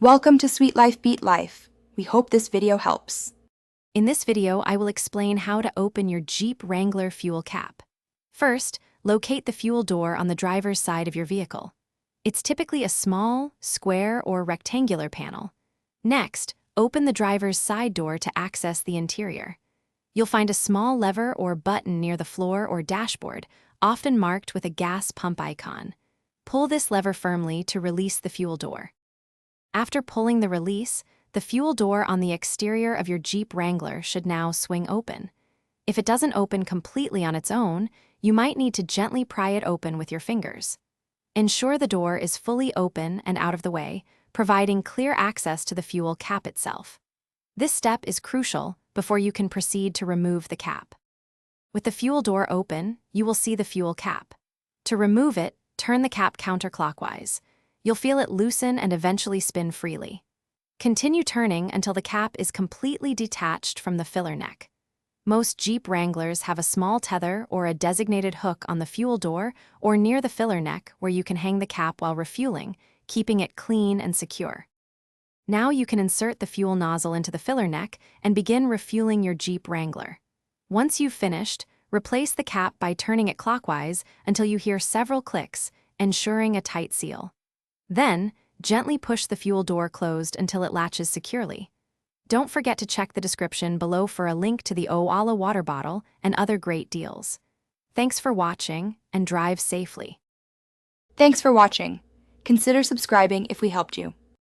Welcome to Sweet Life Beat Life. We hope this video helps. In this video, I will explain how to open your Jeep Wrangler fuel cap. First, locate the fuel door on the driver's side of your vehicle. It's typically a small, square, or rectangular panel. Next, open the driver's side door to access the interior. You'll find a small lever or button near the floor or dashboard, often marked with a gas pump icon. Pull this lever firmly to release the fuel door. After pulling the release, the fuel door on the exterior of your Jeep Wrangler should now swing open. If it doesn't open completely on its own, you might need to gently pry it open with your fingers. Ensure the door is fully open and out of the way, providing clear access to the fuel cap itself. This step is crucial before you can proceed to remove the cap. With the fuel door open, you will see the fuel cap. To remove it, turn the cap counterclockwise. You'll feel it loosen and eventually spin freely. Continue turning until the cap is completely detached from the filler neck. Most Jeep Wranglers have a small tether or a designated hook on the fuel door or near the filler neck where you can hang the cap while refueling, keeping it clean and secure. Now you can insert the fuel nozzle into the filler neck and begin refueling your Jeep Wrangler. Once you've finished, replace the cap by turning it clockwise until you hear several clicks, ensuring a tight seal. Then, gently push the fuel door closed until it latches securely. Don't forget to check the description below for a link to the Owala water bottle and other great deals. Thanks for watching, and drive safely. Thanks for watching. Consider subscribing if we helped you.